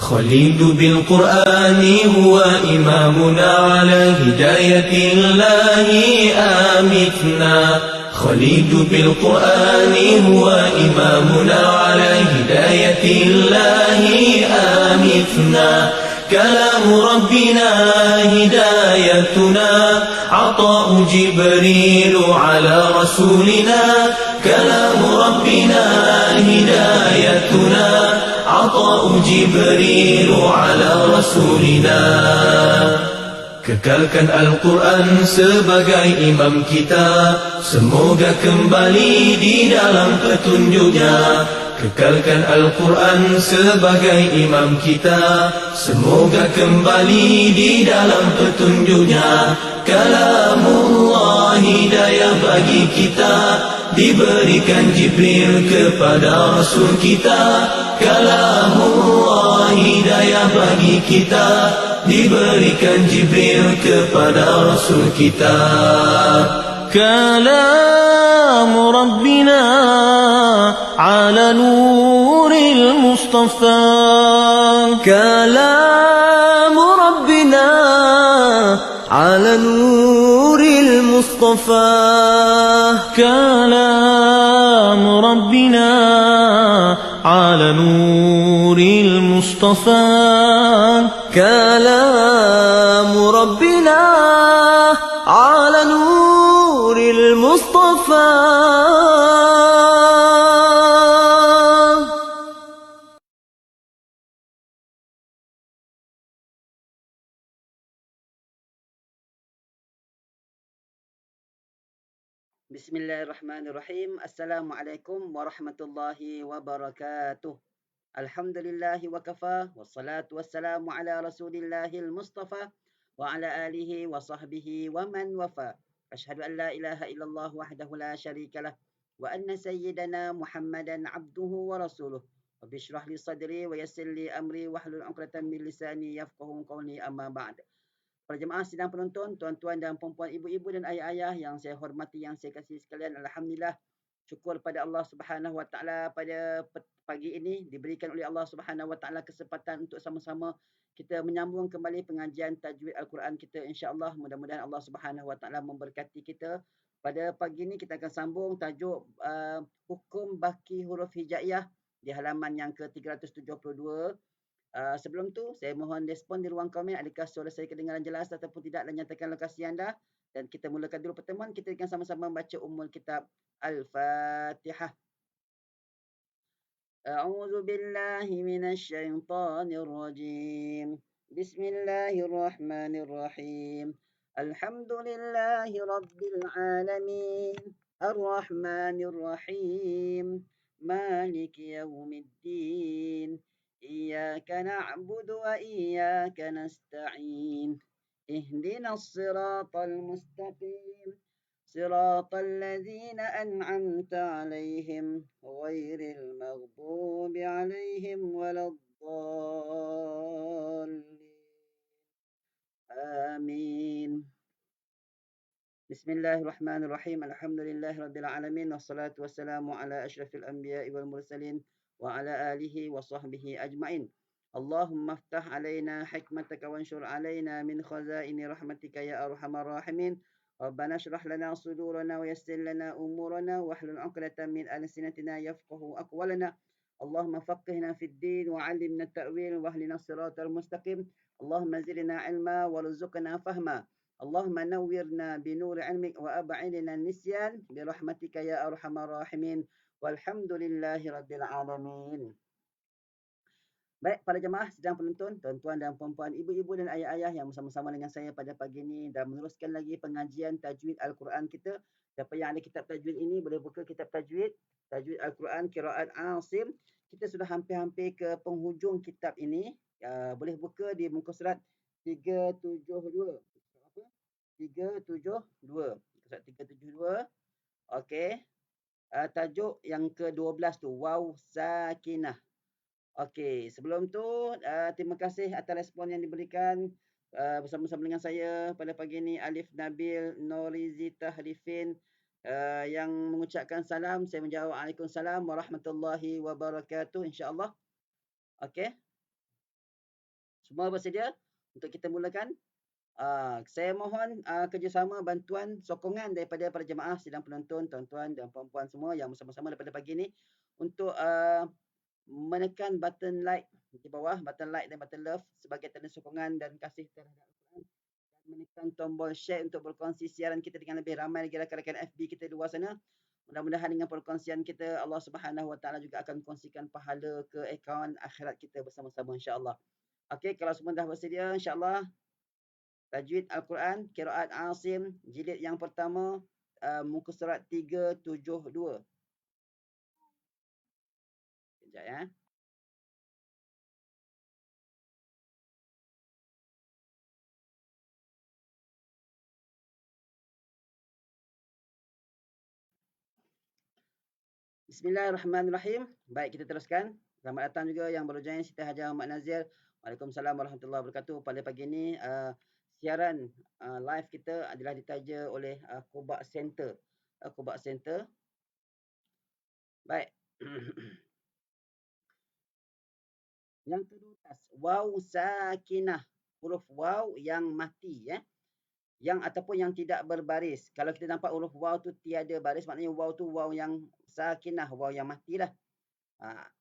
خليل بالقرآن هو إمامنا على هداية الله آمتنا. خليل بالقرآن هو إمامنا على هداية الله آمتنا. كلام ربنا هدايتنا، عطاء جبريل على رسولنا. كلام ربنا هدايتنا، عطاء جبريل على رسولنا. Kekalkan Al-Quran sebagai imam kita, semoga kembali di dalam petunjuknya. Kekalkan Al-Quran sebagai imam kita, semoga kembali di dalam petunjuknya. Kalamullah hidayah bagi kita, diberikan Jibril kepada Rasul kita. Kalamullah hidayah bagi kita, diberikan Jibril kepada Rasul kita. كلام ربنا على نور المصطفى. كلام ربنا على نور المصطفى. كلام ربنا على نور المصطفى. كلام ربنا على نور المصطفى. Bismillahirrahmanirrahim. Assalamualaikum warahmatullahi wabarakatuh. Alhamdulillahi wa kafa, wassalatu wassalamu ala rasulillahil mustafa wa ala alihi wa sahbihi wa man wafa. Ashhadu an la ilaha illallah wahdahu la syarikalah wa anna sayyidana Muhammadan abduhu wa rasuluh. Rabbi shrah li sadri wa yassir li amri wahlul 'uqdatam min lisani yafqahu qawli, amma ba'd. Para jemaah sidang penonton, tuan-tuan dan puan-puan, ibu-ibu dan ayah-ayah yang saya hormati, yang saya kasihi sekalian, alhamdulillah, syukur pada Allah Subhanahu Wa Taala pada pagi ini diberikan oleh Allah Subhanahu Wa Taala kesempatan untuk sama-sama kita menyambung kembali pengajian tajwid Al-Quran kita, insya-Allah. Mudah-mudahan Allah Subhanahu Wa Taala memberkati kita. Pada pagi ini kita akan sambung tajuk hukum baki huruf hijaiyah di halaman yang ke-372. Sebelum tu, saya mohon respon di ruang komen, adakah suara saya kedengaran jelas ataupun tidak, dan nyatakan lokasi anda. Dan kita mulakan dulu pertemuan, kita akan sama-sama membaca Ummul Kitab. Al-Fatihah. A'udzu billahi minasy syaithanir rajim. Bismillahirrahmanirrahim. Alhamdulillahi rabbil alamin. Ar-Rahmanir Rahim. Maliki yaumiddin. إياك نعبد وإياك نستعين اهدنا الصراط المستقيم صراط الذين أنعمت عليهم غير المغضوب عليهم ولا الضالين آمين. بسم الله الرحمن الرحيم. الحمد لله رب العالمين، والصلاة والسلام على أشرف الأنبياء والمرسلين وعلى آله وصحبه أجمعين. اللهم افتح علينا حكمتك وانشر علينا من خزائن رحمتك يا أرحم الراحمين. ربنا اشرح لنا صدورنا ويسر لنا أمورنا واحلل عقدة من ألسنتنا يفقه أقوالنا. اللهم فقهنا في الدين وعلمنا التأويل واهدنا الصراط المستقيم. اللهم زدنا علما وارزقنا فهما. اللهم نورنا بنور علمك وأبعدنا النسيان برحمتك يا أرحم الراحمين. Walhamdulillahi rabbil alamin. Baik, para jemaah sidang penonton, tuan-tuan dan puan-puan, ibu-ibu dan ayah-ayah yang bersama-sama dengan saya pada pagi ini dan meneruskan lagi pengajian tajwid Al-Quran kita. Siapa yang ada kitab tajwid ini boleh buka kitab tajwid, tajwid Al-Quran Qiraat Asim. Kita sudah hampir-hampir ke penghujung kitab ini. Boleh buka di muka surat 372. Apa? 372. Surat 372. Okey. Tajuk yang ke-12 tu, waw sakinah. Okey, sebelum tu terima kasih atas respon yang diberikan bersama-sama dengan saya pada pagi ini. Alif Nabil Norizi Tahrifin yang mengucapkan salam, saya menjawab Waalaikumsalam warahmatullahi wabarakatuh, insya-Allah. Okey. Semua bersedia untuk kita mulakan? Saya mohon kerjasama, bantuan, sokongan daripada para jemaah, sidang penonton, tuan-tuan dan puan-puan semua yang bersama-sama daripada pagi ini untuk menekan button like di bawah, button like dan button love sebagai tanda sokongan dan kasih terhadap Al-Quran, dan menekan tombol share untuk berkongsi siaran kita dengan lebih ramai lagi rakan-rakan FB kita di luar sana. Mudah-mudahan dengan perkongsian kita, Allah Subhanahu Wa Taala juga akan kongsikan pahala ke akaun akhirat kita bersama-sama, insya-Allah. Okey, kalau semua dah bersedia, insya-Allah tajwid Al-Quran, qiraat Asim, jilid yang pertama, muka surat 372. Sekejap ya. Bismillahirrahmanirrahim. Baik, kita teruskan. Selamat datang juga yang baru join, Siti Hajar Ahmad Nazir. Waalaikumsalam warahmatullahi wabarakatuh. Pada pagi ini, siaran live kita adalah ditaja oleh Qubak Center. Qubak Center. Baik. Yang ke-12, waw sakinah. Huruf waw yang mati, ya. Yang ataupun yang tidak berbaris. Kalau kita nampak huruf waw tu tiada baris, maknanya waw tu waw yang sakinah, waw yang matilah.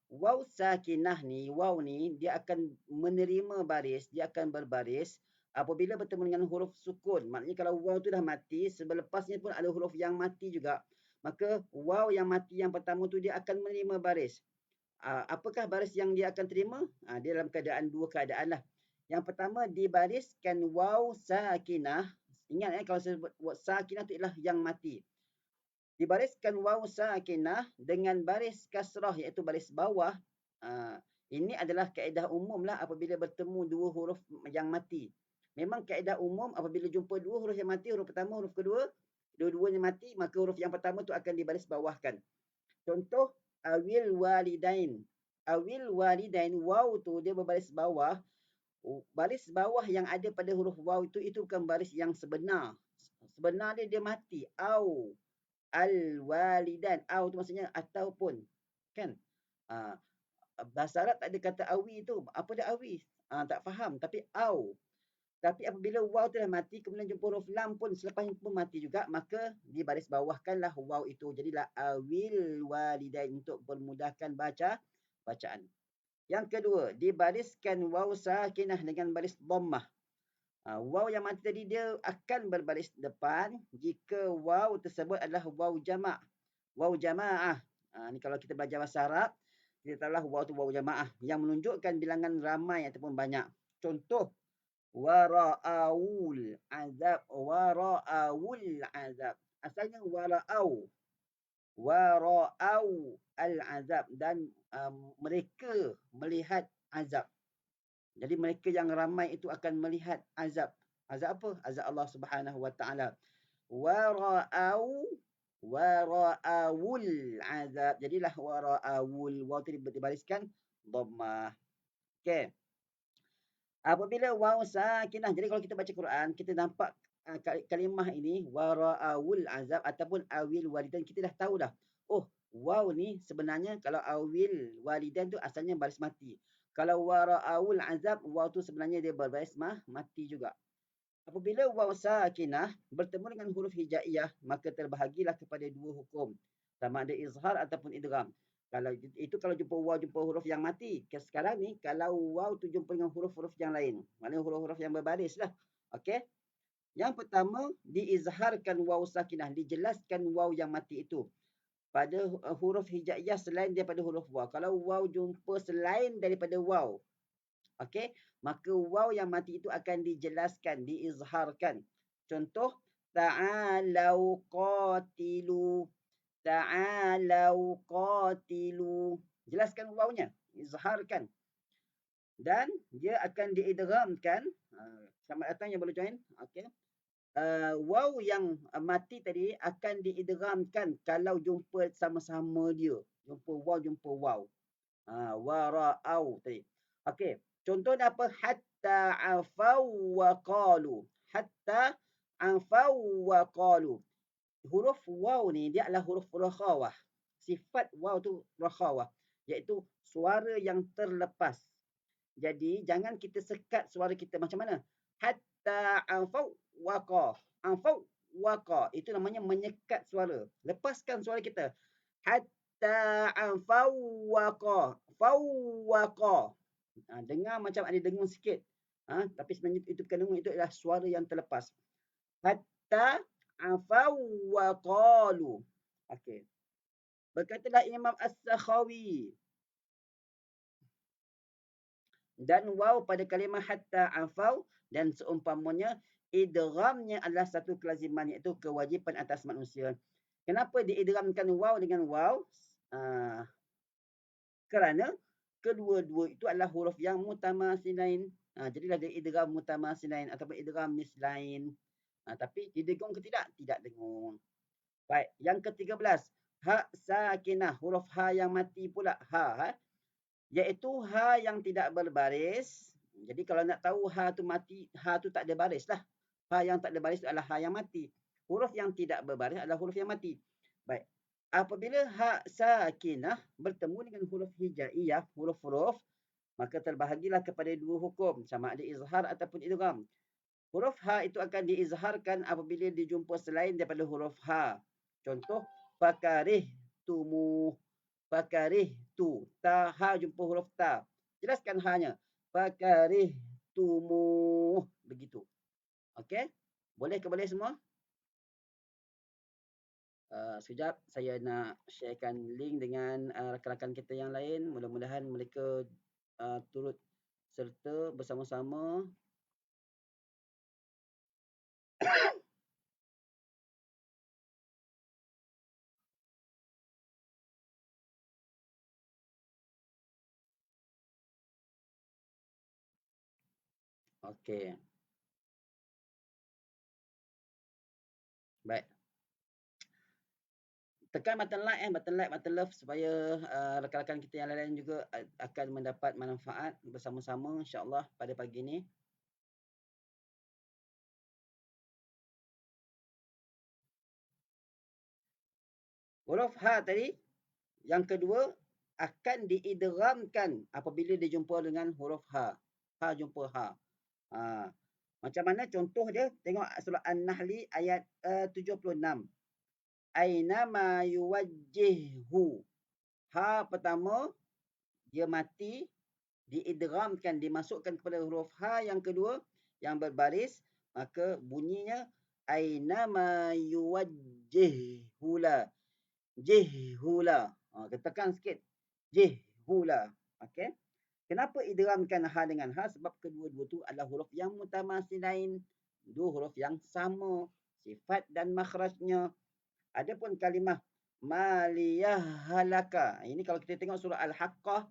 Waw sakinah ni, waw ni dia akan menerima baris, dia akan berbaris apabila bertemu dengan huruf sukun. Maknanya kalau waw tu dah mati, sebelepasnya pun ada huruf yang mati juga. Maka waw yang mati yang pertama tu dia akan menerima baris. Apakah baris yang dia akan terima? Dia dalam keadaan dua keadaan lah. Yang pertama, dibariskan waw sakinah. Ingat kalau saya sebut sakinah itu ialah yang mati. Dibariskan waw sakinah dengan baris kasrah, iaitu baris bawah. Ini adalah kaedah umum lah apabila bertemu dua huruf yang mati. Memang kaedah umum apabila jumpa dua huruf yang mati, huruf pertama, huruf kedua, dua-duanya mati, maka huruf yang pertama tu akan dibaris bawahkan. Contoh, awil walidain. Awil walidain, waw tu dia berbaris bawah. Baris bawah yang ada pada huruf waw itu bukan baris yang sebenar. Sebenarnya dia mati. Au al-walidan. Au tu maksudnya ataupun. Kan? Bahasa Arab tak ada kata awi tu. Apa dia awi? Tak faham. Tapi au. Tapi apabila waw tu dah mati, kemudian jumpa huruf lam pun selepas itu pun mati juga, maka dibaris bawahkanlah waw itu. Jadilah awil walidain untuk memudahkan bacaan. Yang kedua, dibariskan waw sakinah dengan baris dhammah. Waw yang mati tadi dia akan berbaris depan jika waw tersebut adalah waw jamak. Waw jamaah. Ni kalau kita belajar bahasa Arab, kita tahulah waw tu waw jamaah yang menunjukkan bilangan ramai ataupun banyak. Contoh, wara'awul azab. Wara'awul azab. Asalnya wara'aw. Wara'aw al-azab. Dan mereka melihat azab. Jadi mereka yang ramai itu akan melihat azab. Azab apa? Azab Allah Subhanahu Wa Taala. Wara'awul azab. Jadilah wara'awul. Waw tu dibariskan dhammah. Okey. Apabila waw sakinah. Jadi kalau kita baca Quran, kita nampak kalimah ini wara'awul azab ataupun awil walidan, kita dah tahu dah. Oh, waw ni sebenarnya kalau awil walidan tu asalnya baris mati. Kalau wara'awul azab, waw tu sebenarnya dia berbaris mati juga. Apabila waw sakinah bertemu dengan huruf hijaiyah, maka terbahagilah kepada dua hukum. Sama ada izhar ataupun idgham. Kalau jumpa waw, jumpa huruf yang mati. Sekarang ni, kalau waw tu jumpa dengan huruf-huruf yang lain. Maknanya huruf-huruf yang berbaris lah. Okey. Yang pertama, diizharkan waw sakinah. Dijelaskan waw yang mati itu pada huruf hijaiyah selain daripada huruf waw. Kalau waw jumpa selain daripada waw, okey, maka waw yang mati itu akan dijelaskan, diizharkan. Contoh, ta'alau qatilu. Ta'alau qatilu. Jelaskan wawnya, izharkan. Dan dia akan diidghamkan. Selamat datang yang baru join. Okey. Waw yang mati tadi akan diidghamkan kalau jumpa sama-sama dia. Jumpa waw, jumpa waw. Wara'au tadi. Okey. Contohnya apa? Hatta afau wa qalu. Hatta afau wa qalu. Huruf waw ni dia adalah huruf rakhawah. Sifat waw tu rakhawah, iaitu suara yang terlepas. Jadi jangan kita sekat suara kita macam mana? Hatta anfau waqa. Anfau waqa. Itu namanya menyekat suara. Lepaskan suara kita. Hatta anfau waqa. Fawwaqa. Dengar macam ada dengung sikit. Tapi sebenarnya itu bukan dengung, itu adalah suara yang terlepas. Hatta anfau waqalu. Okey. Berkatalah Imam As-Sakhawi. Dan waw pada kalimah hatta anfau dan seumpamanya idghamnya adalah satu kelaziman, iaitu kewajipan atas manusia. Kenapa diidghamkan waw dengan waw? Kerana kedua-dua itu adalah huruf yang mutamasilain. Jadilah dia idgham mutamasilain ataupun idgham mislain. Tapi didengung ke tidak? Tidak dengung. Baik, yang ke-13, ha sakinah, huruf ha yang mati pula. Iaitu ha yang tidak berbaris. Jadi kalau nak tahu ha tu mati, ha tu tak ada baris lah. Ha yang tak ada baris adalah ha yang mati. Huruf yang tidak berbaris adalah huruf yang mati. Baik. Apabila ha sakinah bertemu dengan huruf hijaiyah, huruf-huruf, maka terbahagilah kepada dua hukum, sama ada izhar ataupun idgham. Huruf ha itu akan diizharkan apabila dijumpa selain daripada huruf ha. Contoh, fakarih tumu. Fakarih tu. Ta, ha jumpa huruf ta. Jelaskan ha-nya. Fakarih tumu. Begitu. Okey? Boleh ke boleh semua? Sekejap, saya nak sharekan link dengan rakan-rakan kita yang lain. Mudah-mudahan mereka turut serta bersama-sama. Okey. Baik. Tekan button like, button love supaya rakan-rakan kita yang lain juga akan mendapat manfaat bersama-sama insya-Allah pada pagi ini. Huruf ha tadi yang kedua akan diidghamkan apabila dijumpa dengan huruf ha. Ha jumpa ha. Macam mana contoh dia? Tengok surah An-Nahl ayat 76. Aina ma yuwajjihu. Ha pertama dia mati, diidghamkan, dimasukkan kepada huruf ha yang kedua yang berbaris, maka bunyinya aina ma yuwajjihula. Jihula. Kita tekan sikit. Jihula. Okey. Kenapa idghamkan ha dengan ha? Sebab kedua-dua tu adalah huruf yang mutamasilain. Dua huruf yang sama sifat dan makhrajnya. Adapun kalimah maliyah halaka. Ini kalau kita tengok surah Al-Haqqah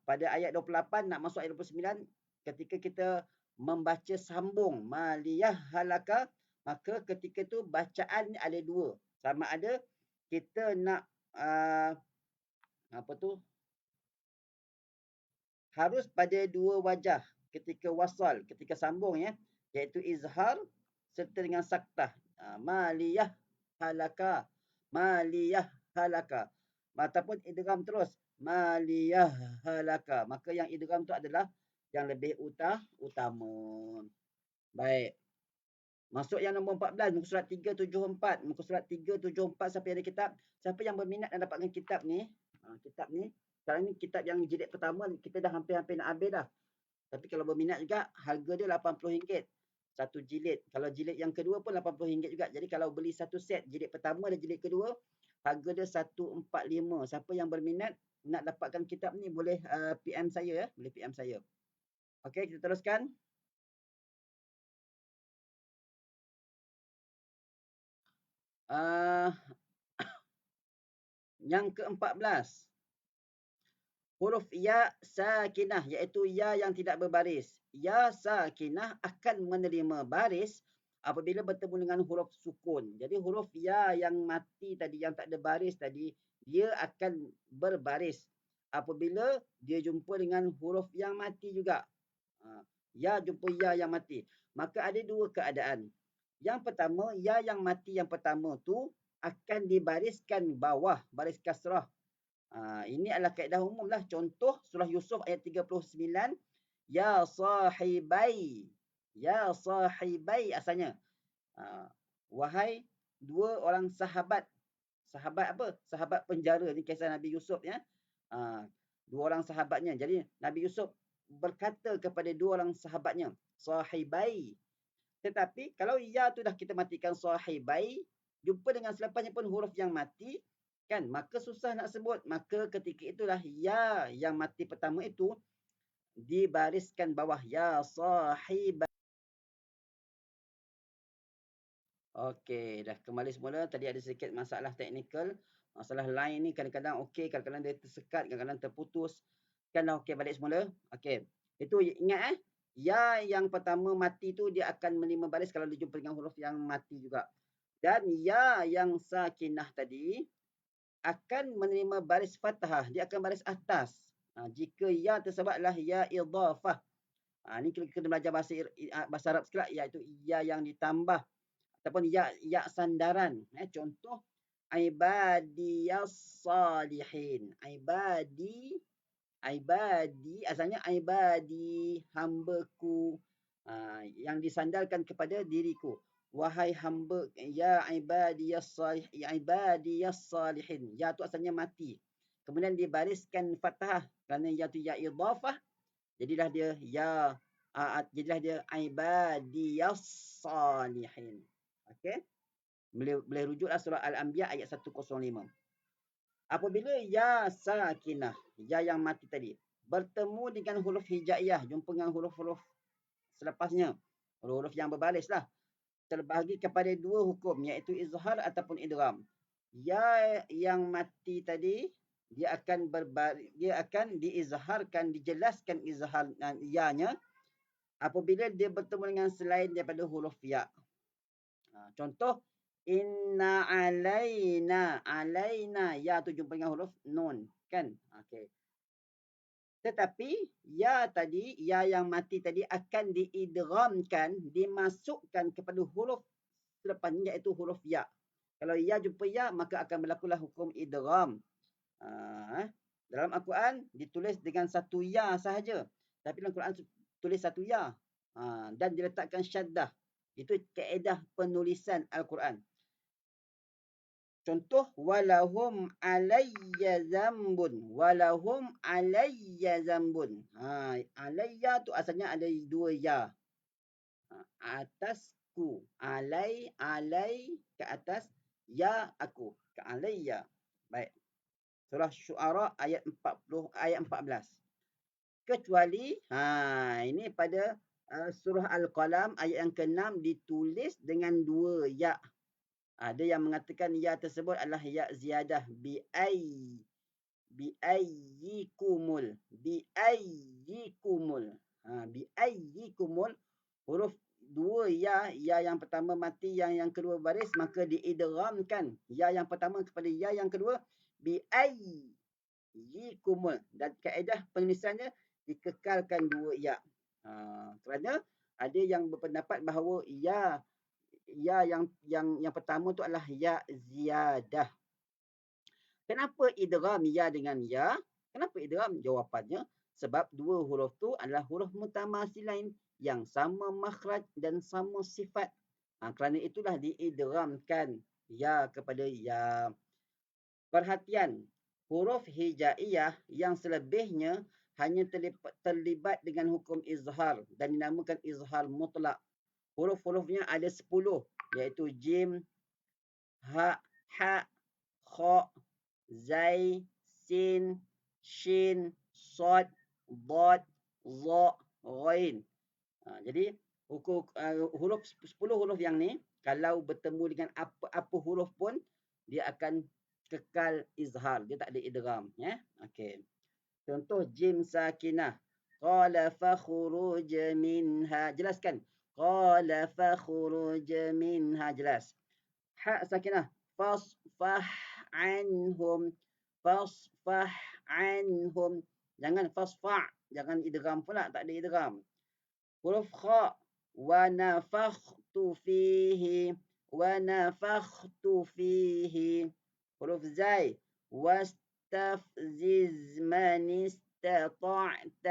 pada ayat 28 nak masuk ayat 29, ketika kita membaca sambung maliyah halaka, maka ketika tu bacaan ada dua. Sama ada kita nak harus pada dua wajah ketika wasal, ketika sambung ya, iaitu izhar serta dengan saktah. Maliyah halaka, maliyah halaka. Ataupun idgham terus, maliyah halaka. Maka yang idgham tu adalah yang lebih utama. Baik. Masuk yang nombor 14, muka surat 374. Muka surat 374, siapa yang ada kitab? Siapa yang berminat dan dapatkan kitab ni? Kitab ni, sekarang ni kitab yang jilid pertama, kita dah hampir-hampir nak habis dah. Tapi kalau berminat juga, harga dia RM80. Satu jilid. Kalau jilid yang kedua pun RM80 juga. Jadi kalau beli satu set, jilid pertama dan jilid kedua, harga dia RM145. Siapa yang berminat nak dapatkan kitab ni, boleh PM saya ya. Boleh PM saya. Okey, kita teruskan. Yang ke-14. Huruf ya sakinah, iaitu ya yang tidak berbaris. Ya sakinah akan menerima baris apabila bertemu dengan huruf sukun. Jadi huruf ya yang mati tadi, yang tak ada baris tadi, dia akan berbaris apabila dia jumpa dengan huruf yang mati juga. Ya jumpa ya yang mati. Maka ada dua keadaan. Yang pertama, ya yang mati yang pertama tu akan dibariskan bawah, baris kasrah. Ini adalah kaedah umum lah. Contoh surah Yusuf ayat 39. Ya sahibai. Ya sahibai asalnya. Wahai dua orang sahabat. Sahabat apa? Sahabat penjara. Ini kisah Nabi Yusuf ya. Dua orang sahabatnya. Jadi Nabi Yusuf berkata kepada dua orang sahabatnya. Sahibai. Tetapi kalau ya tu dah kita matikan sahibai, jumpa dengan selepasnya pun huruf yang mati, kan? Maka susah nak sebut. Maka ketika itulah ya yang mati pertama itu dibariskan bawah. Ya sahibai. Okey, dah kembali semula. Tadi ada sedikit masalah teknikal. Masalah line ni kadang-kadang okey, kadang-kadang dia tersekat, kadang-kadang terputus. Kan dah okey balik semula. Okey. Itu ingat ya yang pertama mati tu dia akan menerima baris kalau dijumpa dengan huruf yang mati juga. Dan ya yang sakinah tadi akan menerima baris fathah. Dia akan baris atas. Jika ya tersebut adalah ya idhafah. Ni kita kena belajar bahasa Arab sikit lah, iaitu ya yang ditambah ataupun ya sandaran. Contoh ibadiyas salihin. Ibadi asalnya ibadi, hambaku, yang disandarkan kepada diriku. Wahai hamba, ya ibadiyas salihin. Ya tu asalnya mati. Kemudian dibariskan fathah kerana ya tu ya idhafah. Jadilah dia jadilah dia ibadiyas salihin. Okey. Boleh rujuklah surah Al-Anbiya ayat 105. Apabila ya sakinah, ya yang mati tadi, bertemu dengan huruf hijaiyah, jumpa dengan huruf-huruf selepasnya, huruf-huruf yang berbarislah, terbahagi kepada dua hukum, iaitu izhar ataupun idgham. Ya yang mati tadi, dia akan diizharkan, dijelaskan izhar ya-nya apabila dia bertemu dengan selain daripada huruf ya. Contoh inna alaina ya tu jumpa dengan huruf nun kan. Okey. Tetapi ya tadi, ya yang mati tadi akan diidghamkan, dimasukkan kepada huruf selepasnya iaitu huruf ya. Kalau ya jumpa ya maka akan berlakulah hukum idgham. Dalam Al-Quran ditulis dengan satu ya sahaja. Tapi dalam Al-Quran tulis satu ya. Dan diletakkan syaddah. Itu kaedah penulisan Al-Quran. Contoh walahum alayya zambun. Walahum alayya zambun. Alayya tu asalnya ada dua ya. Atasku. Alay ke atas. Ya aku. Ke alayya. Baik. Surah Syu'ara ayat 14. Kecuali ini pada surah Al-Qalam ayat yang ke-6 ditulis dengan dua ya. Ada yang mengatakan ya tersebut adalah ya ziyadah biayyikumul. Biayyikumul. Huruf dua ya yang pertama mati, yang kedua baris, maka diidghamkan ya yang pertama kepada ya yang kedua biayyikumul. Dan kaedah penulisannya dikekalkan dua ya. Kerana ada yang berpendapat bahawa ya yang pertama tu adalah ya ziyadah. Kenapa idgham ya dengan ya? Kenapa idgham? Jawapannya sebab dua huruf tu adalah huruf mutamasilain yang sama makhraj dan sama sifat. Kerana itulah diidghamkan ya kepada ya. Perhatian, huruf hijaiyah yang selebihnya hanya terlibat dengan hukum izhar dan dinamakan izhar mutlak. Huruf-hurufnya ada 10, iaitu jim, ha, kha, zai, sin, shin, sad, dad, za, ghain. Jadi huruf 10 huruf yang ni kalau bertemu dengan apa huruf pun dia akan kekal izhar, dia tak ada idgham ya. Okey. Contoh jim sakinah. Qala fakhruj minha. Jelaskan. Qala fakhruj minha. Jelas. Ha sakinah. Fasfah anhum. Fasfah anhum. Jangan fasfa'. Jangan idgham pula. Tak ada idgham. Huruf kha. Wa nafakhtu fihi. Wa nafakhtu fihi. Huruf zai. واستفزز من استطعت.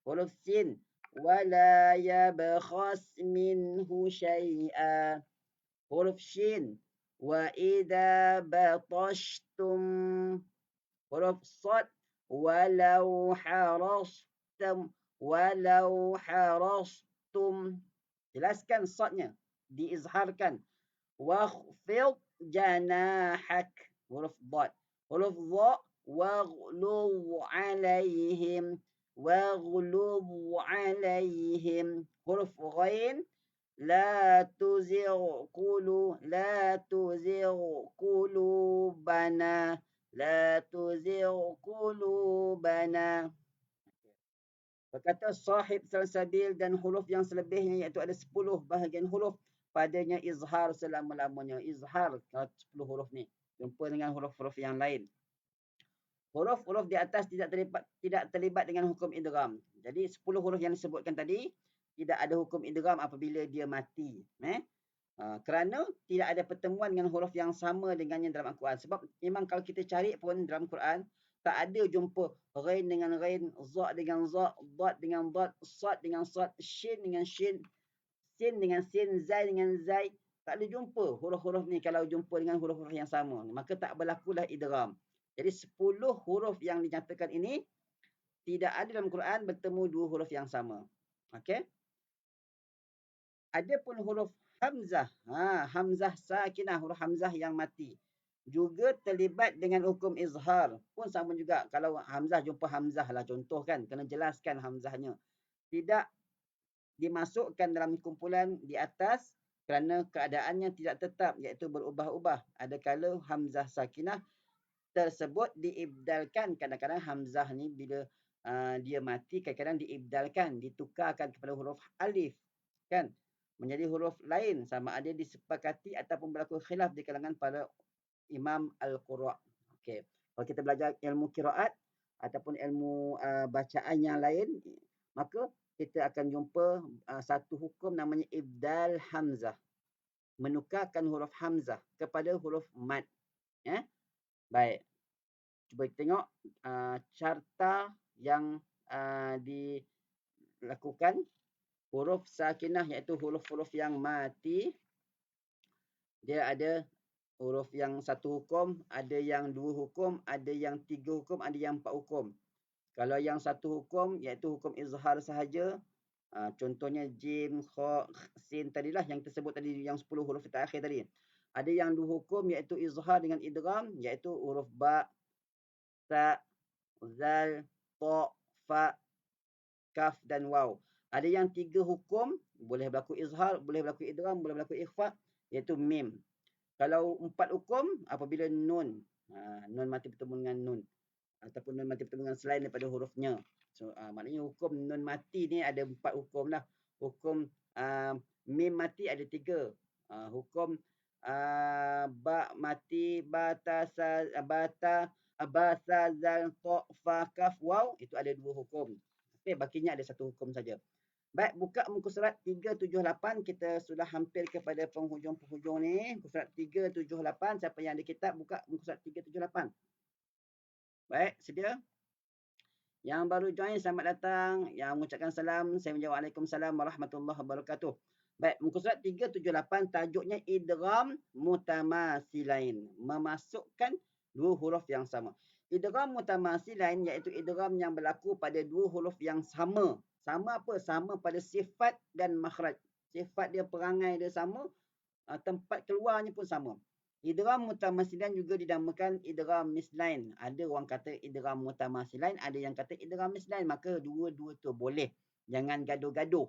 huruf sin. ولا يبخس منه شيئا. huruf shin. وإذا بطشتم. huruf sad. ولو حرصتم. ولو حرصتم. Jelaskan sadnya. Diizharkan. واخفض جناحك. huruf ضاد. huruf ضاء. واغلظ عليهم. واغلظ عليهم. huruf غين. لا تزغ قلوبنا. لا تزغ قلوبنا. Berkata sahib salsabil dan huruf yang selebihnya iaitu ada 10 bahagian huruf padanya izhar selama-lamanya. Izhar kalau 10 huruf ni. Jumpa dengan huruf-huruf yang lain. Huruf-huruf di atas tidak terlibat dengan hukum idgham. Jadi 10 huruf yang disebutkan tadi tidak ada hukum idgham apabila dia mati. Kerana tidak ada pertemuan dengan huruf yang sama dengannya dalam Al-Quran. Sebab memang kalau kita cari pun dalam Quran tak ada jumpa ghain dengan ghain, za dengan za, dad dengan dad, sad dengan sad, shin dengan shin, sin dengan sin, zai dengan zai. Tak ada jumpa huruf-huruf ni kalau jumpa dengan huruf-huruf yang sama. Maka tak berlakulah idgham. Jadi 10 huruf yang dinyatakan ini tidak ada dalam Quran bertemu 2 huruf yang sama. Okey. Ada pun huruf hamzah. Hamzah sakinah, huruf hamzah yang mati. Juga terlibat dengan hukum izhar. Pun sama juga. Kalau hamzah jumpa hamzah lah contoh kan. Kena jelaskan hamzahnya. Tidak dimasukkan dalam kumpulan di atas kerana keadaannya tidak tetap iaitu berubah-ubah. Adakala hamzah sakinah tersebut diibdalkan. Kadang-kadang hamzah ni bila dia mati kadang-kadang diibdalkan. Ditukarkan kepada huruf alif. Kan? Menjadi huruf lain. Sama ada disepakati ataupun berlaku khilaf di kalangan para Imam Al-Qura'. Okey. Kalau kita belajar ilmu qiraat ataupun ilmu bacaan yang lain, maka kita akan jumpa satu hukum namanya ibdal hamzah. Menukarkan huruf hamzah kepada huruf mad. Baik. Cuba kita tengok carta yang dilakukan huruf sakinah iaitu huruf-huruf yang mati. Dia ada huruf yang 1 hukum, ada yang 2 hukum, ada yang 3 hukum, ada yang 4 hukum. Kalau yang 1 hukum iaitu hukum izhar sahaja. Contohnya jim, kha, sin tadilah yang tersebut tadi yang 10 huruf terakhir tadi. Ada yang 2 hukum iaitu izhar dengan idgham iaitu huruf ba, ta, zal, ta, fa, kaf dan waw. Ada yang 3 hukum, boleh berlaku izhar, boleh berlaku idgham, boleh berlaku ikhfa iaitu mim. Kalau 4 hukum apabila nun. Nun mati bertemu dengan nun. Ataupun nun mati bertemu dengan selain daripada hurufnya. So, maknanya hukum nun mati ni ada 4 hukum lah. Hukum mim mati ada 3. Hukum ba mati, bata, abasa, zal, ta, fa, kaf, waw. Itu ada 2 hukum. Okay, bakinya ada 1 hukum saja. Baik, buka muka surat 378. Kita sudah hampir kepada penghujung-penghujung ni. Muka surat 378. Siapa yang ada kitab, buka muka surat 378. Baik, sedia? Yang baru join, selamat datang. Yang mengucapkan salam, saya menjawab Waalaikumsalam warahmatullahi wabarakatuh. Baik, muka surat 378 tajuknya idgham mutamasilain. Memasukkan 2 huruf yang sama. Idgham mutamasilain iaitu idgham yang berlaku pada 2 huruf yang sama. Sama apa? Sama pada sifat dan makhraj. Sifat dia, perangai dia sama, tempat keluarnya pun sama. Idgham mutamasilain juga dinamakan idgham mislain. Ada orang kata idgham mutamasilain, ada yang kata idgham mislain. Maka dua-dua tu boleh. Jangan gaduh-gaduh.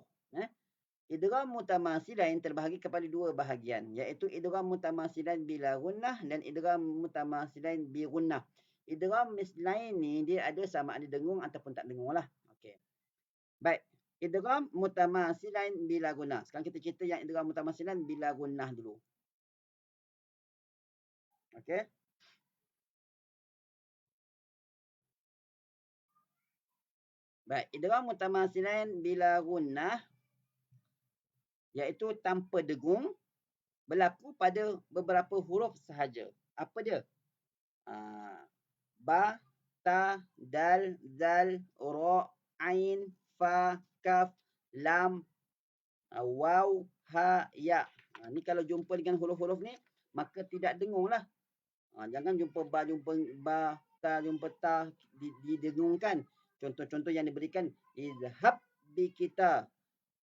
Idgham mutamasilain terbahagi kepada 2 bahagian, iaitu idgham mutamasilain bila gunnah dan idgham mutamasilain bi gunnah. Idgham mislain ni dia ada sama ada dengung ataupun tak dengung lah. Okey. Baik, idgham mutamasilain bila gunnah. Sekarang kita cerita yang idgham mutamasilain bila gunnah dulu. Okey. Baik, idgham mutamasilain bila gunnah iaitu tanpa dengung berlaku pada beberapa huruf sahaja. Apa dia? ba, ta, dal, zal, ra, ain, fa, kaf, lam, waw, ha, ya. Ni kalau jumpa dengan huruf-huruf ni, maka tidak dengunglah. Jangan jumpa ba, ta, jumpa ta, didengungkan. Contoh-contoh yang diberikan, izhab bi kita,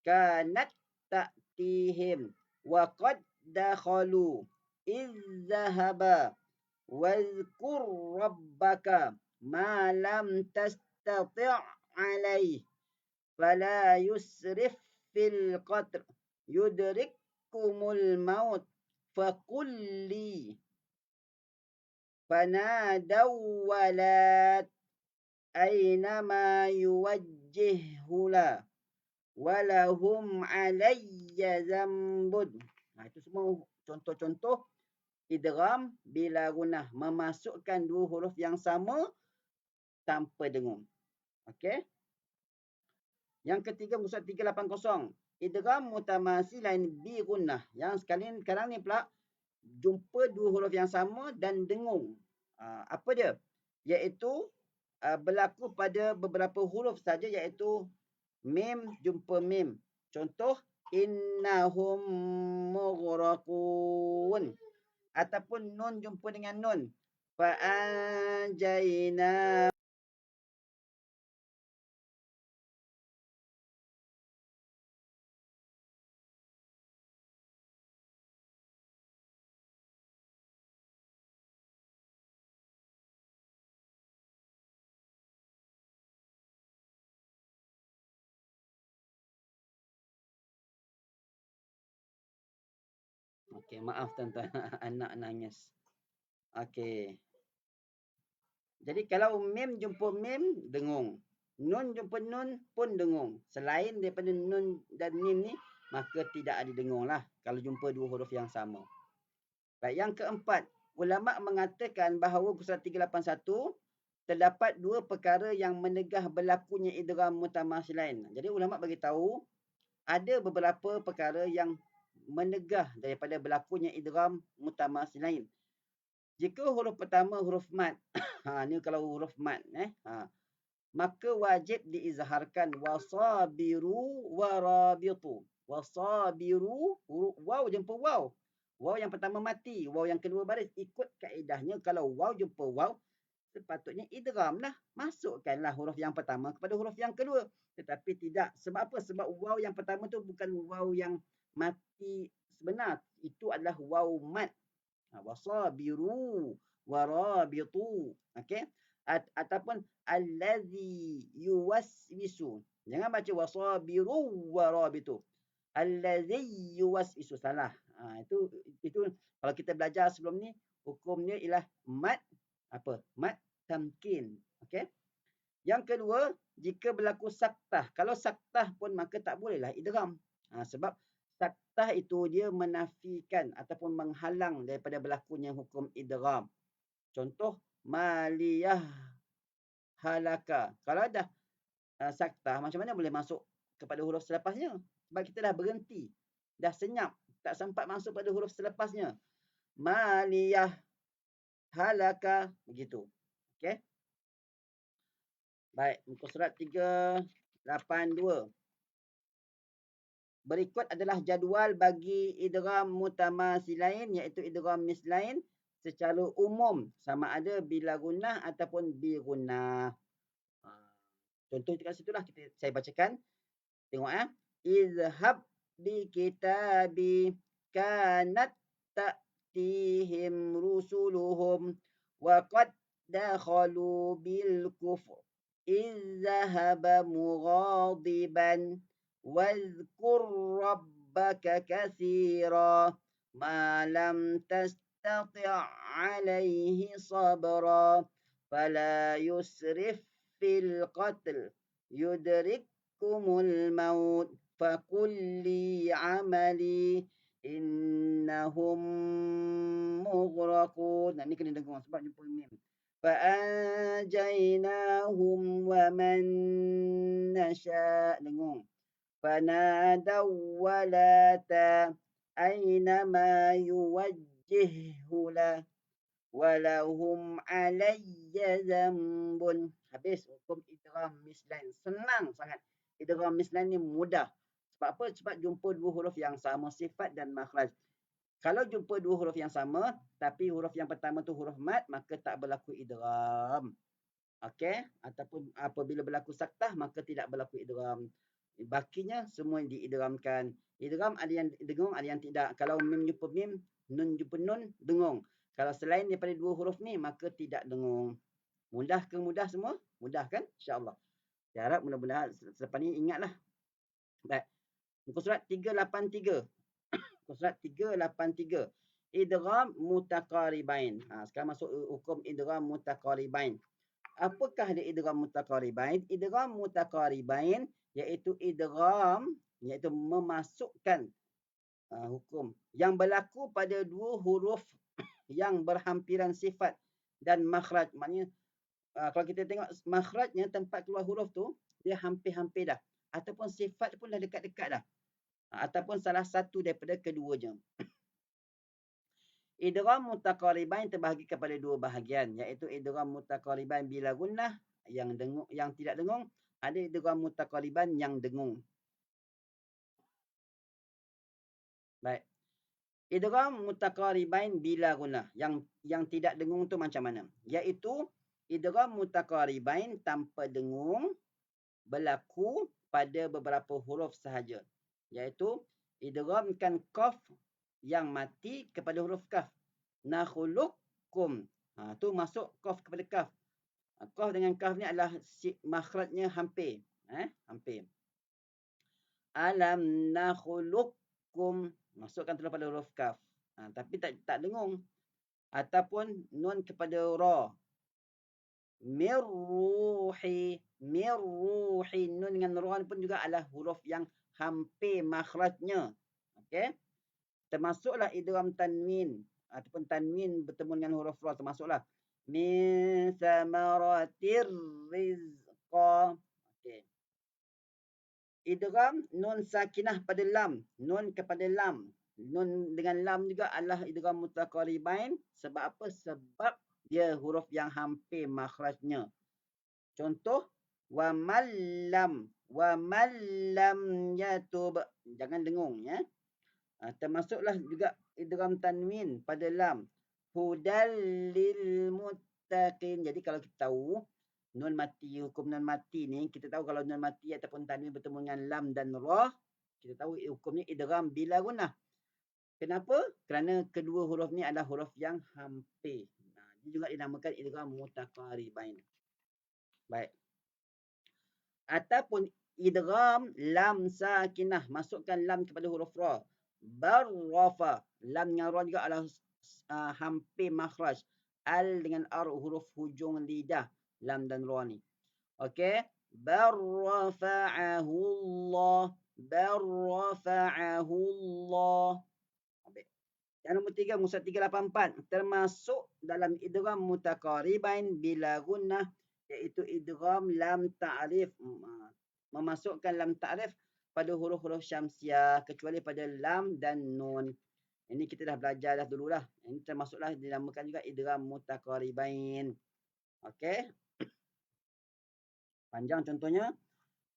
kanat ta'tihim, wa qad dakhalu, izhaba, wazkur rabbaka, ma lam tastati' alaih, fala yusrif fil qatr, yudrikkumul maut, fakulli, fanadaw walat, aynama yuwajjihula, walahum alayya zambud. Itu semua contoh-contoh idgham bila gunnah, memasukkan dua huruf yang sama tanpa dengung. Okey. Yang ketiga, muka surat 380. Idgham mutamasilain bi gunnah. Yang sekarang ni pula jumpa dua huruf yang sama dan dengung. Apa dia? Iaitu berlaku pada beberapa huruf saja, iaitu mim jumpa mim. Contoh, innahum mughraqun. Ataupun nun jumpa dengan nun. Fa'anjayna. Okey, maaf tuan-tuan. Anak nangis. Okey. Jadi kalau mim jumpa mim, dengung. Nun jumpa nun pun dengung. Selain daripada nun dan mim ni, maka tidak ada dengung lah kalau jumpa dua huruf yang sama. Baik, yang keempat, ulama mengatakan bahawa surat 381 terdapat dua perkara yang menegah berlakunya idgham mutamasilain. Jadi ulama bagi tahu ada beberapa perkara yang menegah daripada berlakunya idgham mutamasilain. Jika huruf pertama huruf mad, ni kalau huruf mad, maka wajib diizharkan wasabiru warabitu. Wasabiru, waw jumpa waw. Waw yang pertama mati, waw yang kedua baris. Ikut kaedahnya kalau waw jumpa waw, sepatutnya idgham lah. Masukkanlah huruf yang pertama kepada huruf yang kedua. Tetapi tidak. Sebab apa? Sebab waw yang pertama tu bukan waw yang mati sebenar. Itu adalah waw mad. Wasabiru warabitu. Okey. Ataupun allazi yuwaswisu. Jangan baca wasabiru warabitu. Allazi yuwaswisu, salah. Itu kalau kita belajar sebelum ni, hukumnya ialah mad apa? Mad tamkin. Okey. Yang kedua, jika berlaku saktah. Kalau saktah pun maka tak bolehlah idgham. Sebab saktah itu dia menafikan ataupun menghalang daripada berlakunya hukum idgham. Contoh, maliyah halaka. Kalau dah saktah, macam mana boleh masuk kepada huruf selepasnya? Sebab kita dah berhenti. Dah senyap. Tak sempat masuk pada huruf selepasnya. Maliyah halaka. Begitu. Okey. Baik, muka surat 382. Berikut adalah jadual bagi idgham mutamasilain, iaitu idgham mislain secara umum, sama ada bila gunnah ataupun bi gunnah. Contoh dekat situlah saya bacakan. Tengok izhab bi kitabi, kanat ta'tihim rusuluhum, wa qad dakhalu bil kufr, izhaba mughadiban, wazkur rabbaka katsira, ma lam tastati' alaihi sabra, fala yusrif fil qatl, yudrikkumul maut, fakulli amali, innahum mughraqun. Ni kena dengar sebab jumpa mim. Fa'anjaynahum wa man nasha', dengung. Fanadaw walata, aynama yuwajjihula, walahum alayya zambun. Habis hukum idgham mislain. Senang sangat. Idgham mislain ni mudah. Sebab apa? Sebab jumpa dua huruf yang sama sifat dan makhraj. Kalau jumpa dua huruf yang sama, tapi huruf yang pertama tu huruf mat, maka tak berlaku idgham. Okey? Ataupun apabila berlaku saktah, maka tidak berlaku idgham. Bakinya semua diidghamkan. Idgham ada yang dengung, ada yang tidak. Kalau mim jumpa mim, nun jumpa nun, dengung. Kalau selain daripada dua huruf ni, maka tidak dengung. Mudah ke mudah semua? Mudah kan? InsyaAllah. Saya harap mudah-mudahan selepas ni ingatlah. Baik. Muka surat 383. Muka surat 383. Idgham mutaqaribain. Sekarang masuk hukum idgham mutaqaribain. Apakah dia idgham mutaqaribain? Idgham mutaqaribain iaitu idgham, iaitu memasukkan hukum yang berlaku pada dua huruf yang berhampiran sifat dan makhraj. Maknanya kalau kita tengok makhrajnya, tempat keluar huruf tu, dia hampir-hampir dah. Ataupun sifat pun dah dekat-dekat dah. Ataupun salah satu daripada keduanya. Idgham mutaqaribain terbahagi kepada dua bahagian, iaitu idgham mutaqaribain bila gunnah yang dengung, yang tidak dengung, ada idgham mutaqariban yang dengung. Baik. Idgham mutaqaribain bila gunnah, yang tidak dengung tu macam mana? Iaitu idgham mutaqaribain tanpa dengung berlaku pada beberapa huruf sahaja. Iaitu idghamkan qaf yang mati kepada huruf kaf. Nakhluqukum. Tu masuk qaf kepada kaf. Qaf dengan kaf ni adalah makhrajnya hampir. Hampir. Alam nakhluqukum. Masukkan terus pada huruf kaf. Tapi tak dengung. Ataupun nun kepada ra. Mirruhi. Mirruhi. Nun dengan ra pun juga adalah huruf yang hampir makhrajnya. Okey. Termasuklah idgham tanwin ataupun tanwin bertemu dengan huruf ra, termasuklah min samaratir rizqa. Okey. Idgham nun sakinah pada lam, nun kepada lam. Nun dengan lam juga adalah idgham mutaqaribain. Sebab apa? Sebab dia huruf yang hampir makhrajnya. Contoh wa mallam yatub. Jangan dengung ya. Termasuklah juga idgham tanwin pada lam. Hudal lil muttaqin. Jadi kalau kita tahu nun mati, hukum nun mati ni, kita tahu kalau nun mati ataupun tanwin bertemu dengan lam dan ra, kita tahu hukum ni idgham bila gunnah. Kenapa? Kerana kedua huruf ni adalah huruf yang hampir. Ini juga dinamakan idgham mutaqaribain. Baik. Ataupun idgham lam sakinah, masukkan lam kepada huruf ra. Barrafa. Lam dengan ra juga adalah hampir makhraj. Al dengan ar, huruf hujung lidah. Lam dan ra ni. Okey. Barrafa'ahu Allah. Barrafa'ahu Allah. Yang nombor 3, muka 384. Termasuk dalam idgham mutaqaribain bila gunnah, iaitu idgham lam ta'rif. Memasukkan lam ta'rif pada huruf-huruf syamsiah kecuali pada lam dan nun. Ini kita dah belajar dah dululah. Ini termasuklah dinamakan juga idgham mutaqaribain. Okey. Panjang contohnya.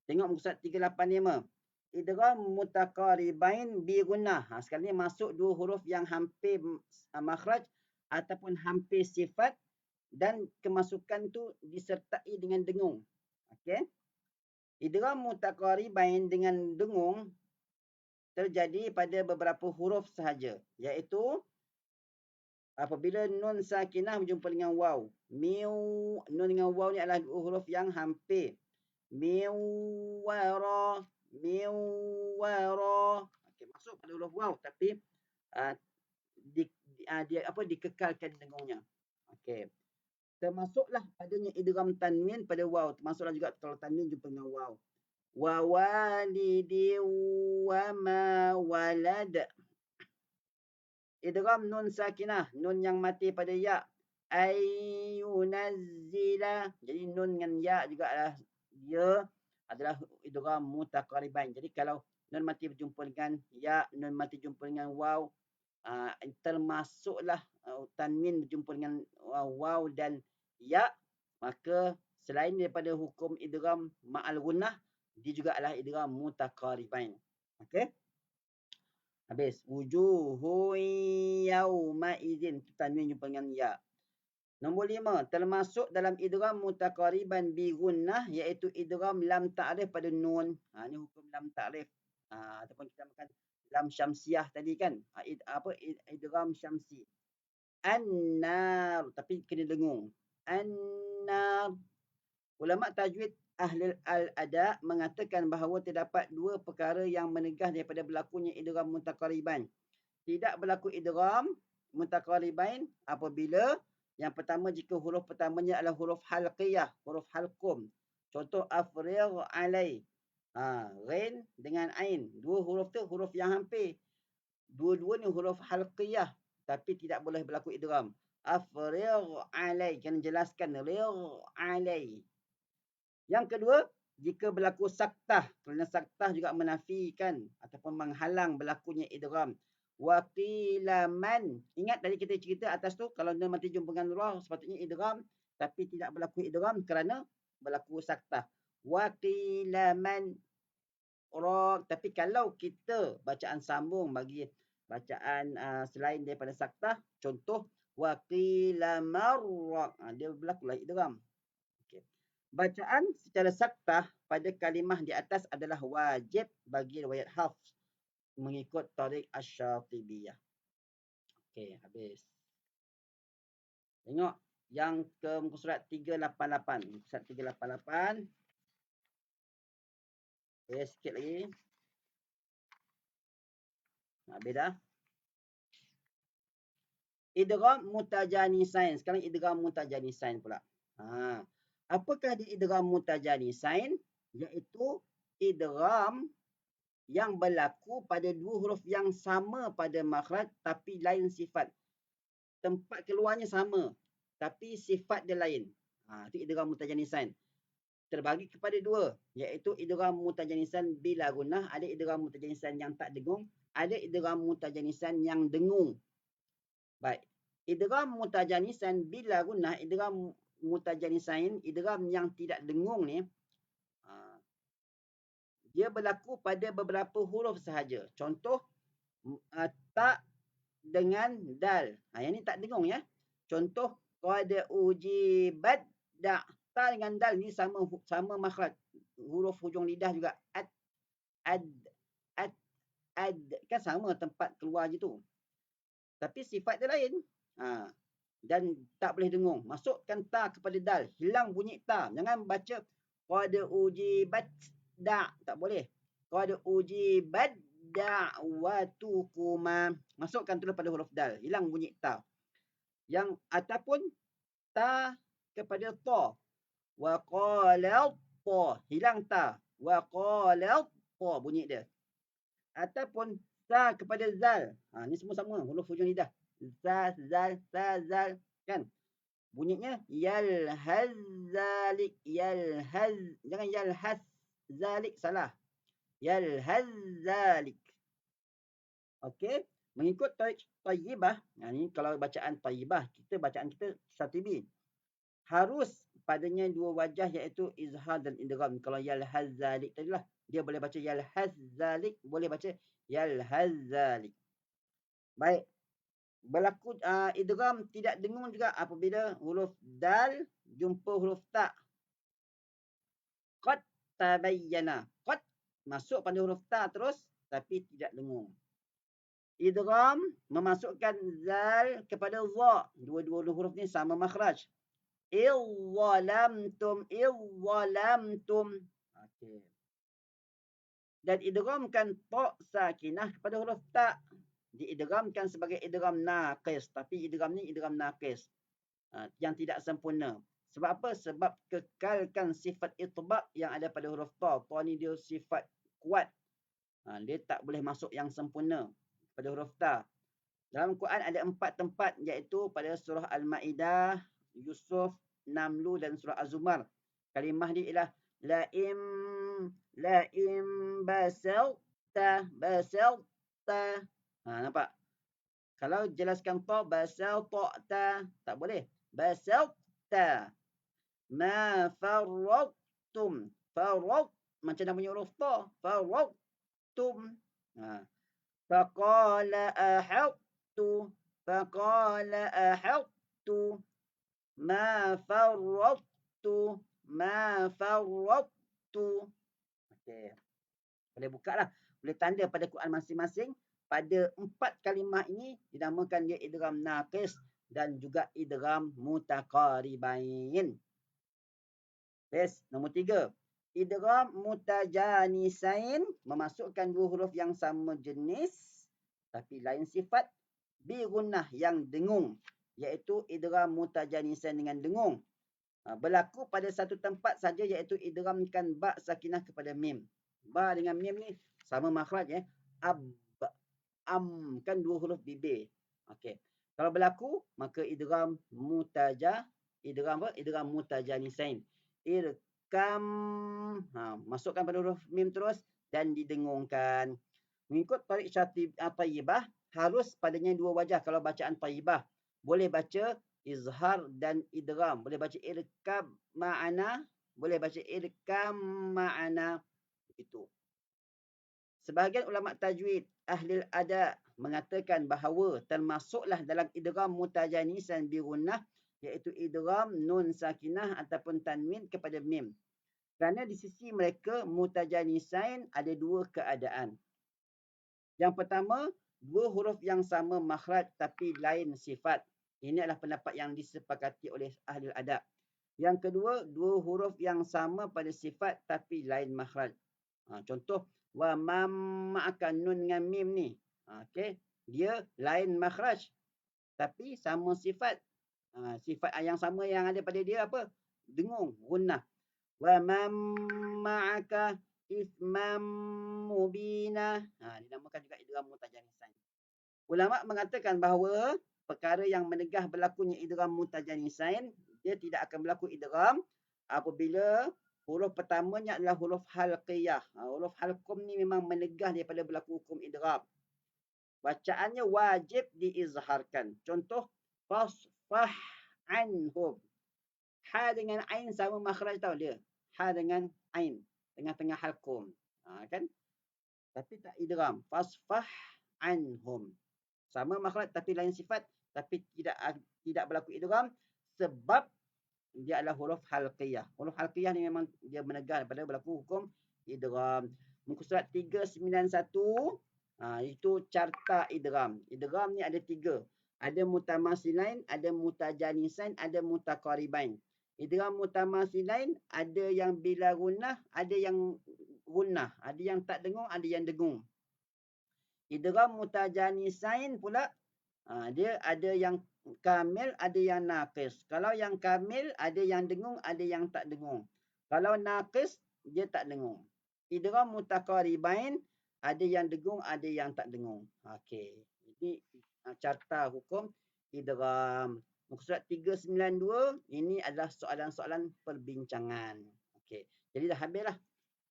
Tengok muka surat 385. Idgham mutaqaribain bi gunnah. Sekarang ni masuk dua huruf yang hampir makhraj ataupun hampir sifat dan kemasukan tu disertai dengan dengung. Okey. Idgham mutaqaribain dengan dengung terjadi pada beberapa huruf sahaja, iaitu apabila nun sakinah berjumpa dengan waw. Miu, nun dengan waw ni adalah huruf yang hampir. Miwara, miwara. Okey, masuk pada huruf waw tapi dikekalkan dengungnya. Okey. Termasuklah padanya idgham tanwin pada waw. Termasuklah juga kalau tanwin jumpa dengan waw. Wa walidi wa ma walad. Idgham nun sakinah, nun yang mati pada ya. Ayyunazzila. Jadi nun dengan ya juga adalah idgham mutaqaribain. Jadi kalau nun mati berjumpa dengan ya, nun mati jumpa dengan waw, termasuklah tanwin berjumpa dengan waw dan ya, maka selain daripada hukum idgham ma'al gunnah, dia juga adalah idgham mutaqaribain. Okey? Habis. Wujuhun yauma idzin, tanwin jumpa dengan ya. Nombor 5, termasuk dalam idgham mutaqariban bi gunnah, iaitu idgham lam ta'rif pada nun. Ni hukum lam ta'rif. Ataupun kita makan lam syamsiah tadi kan. Idgham syamsi. An-nar, tapi kena dengung. An-nar. Ulama tajwid ahli al-ada mengatakan bahawa terdapat dua perkara yang menegah daripada berlakunya idgham mutaqariban. Tidak berlaku idgham mutaqaribain apabila yang pertama, jika huruf pertamanya adalah huruf halqiyah, huruf halqum. Contoh afrigh alai. Ghain dengan ain. Dua huruf tu huruf yang hampir. Dua-dua ni huruf halqiyah, tapi tidak boleh berlaku idgham. Afrigh alai, kena jelaskan righ alai. Yang kedua, jika berlaku saktah, kerana saktah juga menafikan ataupun menghalang berlakunya idgham. Wa qila man, ingat tadi kita cerita atas tu, kalau nun mati jumpa dengan ra sepatutnya idgham, tapi tidak berlaku idgham kerana berlaku saktah. Wa qila man ra, tapi kalau kita bacaan sambung bagi bacaan selain daripada saktah, contoh wa qila marra, dia berlakulah idgham. Bacaan secara saktah pada kalimah di atas adalah wajib bagi riwayat Hafs mengikut Tariq Asy-Syatibiyah. Okey, habis. Tengok yang ke muka surat 388. Surat 388. Okey, sikit lagi. Habis dah. Idgham mutajanisain. Sekarang idgham mutajanisain pula. Apakah dia idgham mutajanisain? Iaitu idgham yang berlaku pada dua huruf yang sama pada makhraj tapi lain sifat. Tempat keluarnya sama tapi sifat dia lain. Itu idgham mutajanisain. Terbagi kepada dua, iaitu idgham mutajanisan bila gunnah, ada idgham mutajanisan yang tak dengung, ada idgham mutajanisan yang dengung. Baik. Idgham mutajanisan bila gunnah, idgham mutajanisain, idgham yang tidak dengung ni, dia berlaku pada beberapa huruf sahaja. Contoh, tak dengan dal. Yang ni tak dengung ya. Contoh, qad ujibat da. Ta dengan dal ni sama makhraj. Huruf hujung lidah juga. Ad. Kan sama tempat keluar je tu. Tapi sifat dia lain. Dan tak boleh dengung. Masukkan ta kepada dal. Hilang bunyi ta. Jangan baca qad ujibat da. Tak boleh. Qad ujibat da'watukuma. Masukkan terus pada huruf dal. Hilang bunyi ta. Yang ataupun ta kepada ta. Wa qala ta. Hilang ta. Wa qala ta bunyi dia. Ataupun ta kepada zal. Ni semua sama huruf hujung lidah. Za, zal, ta, zal. Kan? Bunyinya yalhaz zalik. Yalhaz. Jangan yalhaz zalik. Salah. Yalhaz zalik. Okey. Mengikut Tariq Tayyibah. Ni kalau bacaan Tayyibah. Bacaan kita Syatibi. Harus padanya dua wajah iaitu izhar dan idgham. Kalau yalhaz zalik tadilah. Dia boleh baca yalhaz zalik. Boleh baca yalhaz zalik. Baik. Berlaku idgham tidak dengung juga apabila huruf dal jumpa huruf ta. Qad tabayyana. Qad masuk pada huruf ta terus tapi tidak dengung. Idgham memasukkan zal kepada za. Dua-dua huruf ni sama makhraj. Idzalamtum. Okey. Dan idghamkan ta sakinah kepada huruf ta. Diidghamkan sebagai idgham naqis, tapi idgham ni idgham naqis yang tidak sempurna. Sebab apa? Sebab kekalkan sifat itba' yang ada pada huruf ta. Ta ni dia sifat kuat. Dia tak boleh masuk yang sempurna pada huruf ta. Dalam Quran ada 4 tempat, iaitu pada surah Al-Ma'idah, Yusuf, Namlu dan surah Az-Zumar. Kalimah dia ialah la'im basalta. Nampak? Kalau jelaskan ta, basata'ta, tak boleh. Basat'ta. Ma farrattum. Farrat, macam nak bunyi huruf ta. Farrattum. Ha. Faqala ahattu. Faqala ahattu. Ma farrattu. Ma farrattu. Okey. Boleh buka lah. Boleh tanda pada Quran masing-masing. Pada 4 kalimah ini dinamakan dia idgham naqis dan juga idgham mutaqaribain. Yes, nombor 3. Idgham mutajanisain, memasukkan dua huruf yang sama jenis tapi lain sifat, bi gunnah yang dengung, iaitu idgham mutajanisain dengan dengung. Berlaku pada satu tempat saja, iaitu idghamkan ba sakinah kepada mim. Ba dengan mim ni sama makhraj ya. Ab, am, kan dua huruf bibir. Okey. Kalau berlaku maka idgham idgham apa? Idgham mutajanisain. Irkam, masukkan pada huruf mim terus dan didengungkan. Mengikut tarik tayyibah, harus padanya dua wajah kalau bacaan tayyibah. Boleh baca izhar dan idgham. Boleh baca irkab ma'ana, boleh baca irkam ma'ana. Begitu. Sebahagian ulama tajwid, ahli ada mengatakan bahawa termasuklah dalam idgham mutajanisan bi gunnah, iaitu idgham nun sakinah ataupun tanwin kepada mim. Kerana di sisi mereka mutajanisain ada dua keadaan. Yang pertama, dua huruf yang sama makhraj tapi lain sifat. Ini adalah pendapat yang disepakati oleh ahli adab. Yang kedua, dua huruf yang sama pada sifat tapi lain makhraj. Contoh, wa mam ma'akan nun dengan mim ni. Okey, dia lain makhraj tapi sama sifat. Sifat yang sama yang ada pada dia apa? Dengung, gunnah. Wa mam ma'aka ismam mubina. Dinamakan juga idgham mutajanisain. Ulama mengatakan bahawa perkara yang menegah berlakunya idgham mutajanisain, dia tidak akan berlaku idgham apabila huruf pertamanya adalah huruf halqiyah. Huruf halqum ni memang menegah daripada berlaku hukum idgham. Bacaannya wajib diizharkan. Contoh, fasfah anhum. Ha dengan ain sama makhraj tau dia. Ha dengan ain. Tengah-tengah halqum. Kan? Tapi tak idgham. Fasfah anhum. Sama makhraj tapi lain sifat. Tapi tidak berlaku idgham sebab dia adalah huruf halqiyah. Huruf halqiyah ni memang dia menegah daripada berlaku hukum idgham. Muka surat 391, itu carta idgham. Idgham ni ada 3. Ada mutamasilain, ada mutajanisain, ada mutaqaribain. Idgham mutamasilain ada yang bila gunnah, ada yang gunnah, ada yang tak dengung, ada yang dengung. Idgham mutajanisain pula, dia ada yang kamil, ada yang naqis. Kalau yang kamil, ada yang dengung, ada yang tak dengung. Kalau naqis, dia tak dengung. Idgham mutaqaribain, ada yang dengung, ada yang tak dengung. Okey. Ini carta hukum idgham. Muka surat 392, ini adalah soalan-soalan perbincangan. Okey. Jadi dah habislah.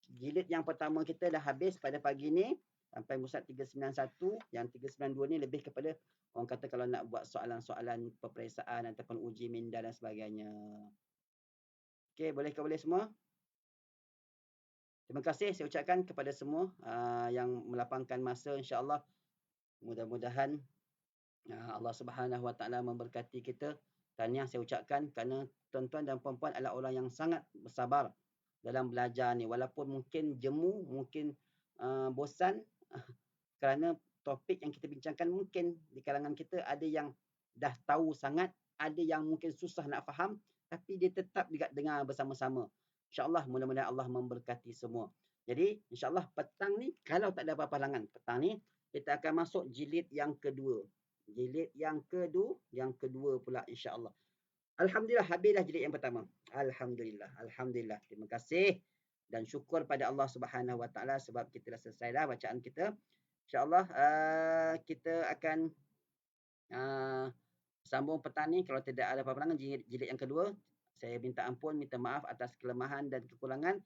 Jilid yang pertama kita dah habis pada pagi ni. Sampai muka surat 391. Yang 392 ni lebih kepada orang kata kalau nak buat soalan-soalan peperiksaan ataupun uji minda dan sebagainya. Okey, boleh semua? Terima kasih saya ucapkan kepada semua yang melapangkan masa, insya-Allah. Mudah-mudahan Allah Subhanahu Wa Taala memberkati kita. Tahniah saya ucapkan kerana tuan-tuan dan puan-puan adalah orang yang sangat bersabar dalam belajar ni, walaupun mungkin jemu, mungkin bosan kerana topik yang kita bincangkan mungkin di kalangan kita ada yang dah tahu sangat, ada yang mungkin susah nak faham, tapi dia tetap juga dengar bersama-sama. InsyaAllah mudah-mudahan Allah memberkati semua. Jadi insyaAllah petang ni, kalau tak ada apa-apa halangan, petang ni kita akan masuk jilid yang kedua. Jilid yang kedua pula insyaAllah. Alhamdulillah, habislah jilid yang pertama. Alhamdulillah. Terima kasih dan syukur pada Allah Subhanahu Wa Taala sebab kita dah selesai dah bacaan kita. InsyaAllah kita akan sambung petang ni. Kalau tidak ada apa-apa halangan, jilid yang kedua. Saya minta ampun, minta maaf atas kelemahan dan kekurangan.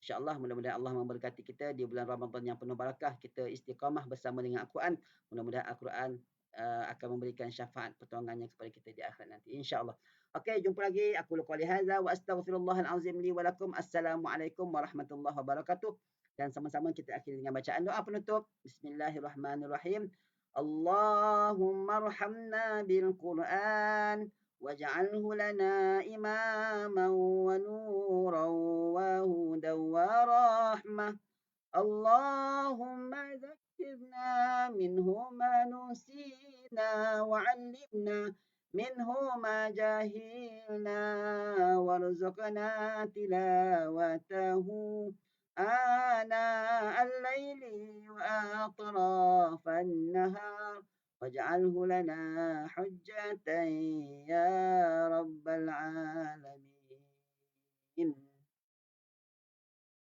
InsyaAllah mudah-mudahan Allah memberkati kita di bulan Ramadan yang penuh barakah. Kita istiqamah bersama dengan Al-Quran. Mudah-mudahan Al-Quran akan memberikan syafaat pertolongannya kepada kita di akhirat nanti, insya-Allah. Okey, jumpa lagi. Aku qouli hadza wa astaghfirullahal azim li wa lakum. Assalamualaikum warahmatullahi wabarakatuh. Dan sama-sama kita akhiri dengan bacaan doa penutup. Bismillahirrahmanirrahim. Allahumma arhamna bil Qur'an waj'alhu lana imaman wa nuran wa hudan wa rahmah. Allahumma ذكرنا منه ما نسينا وعلمنا منه ما جهلنا وارزقنا تلاوته آناء الليل وأطراف النهار واجعله لنا حجة يا رب العالمين.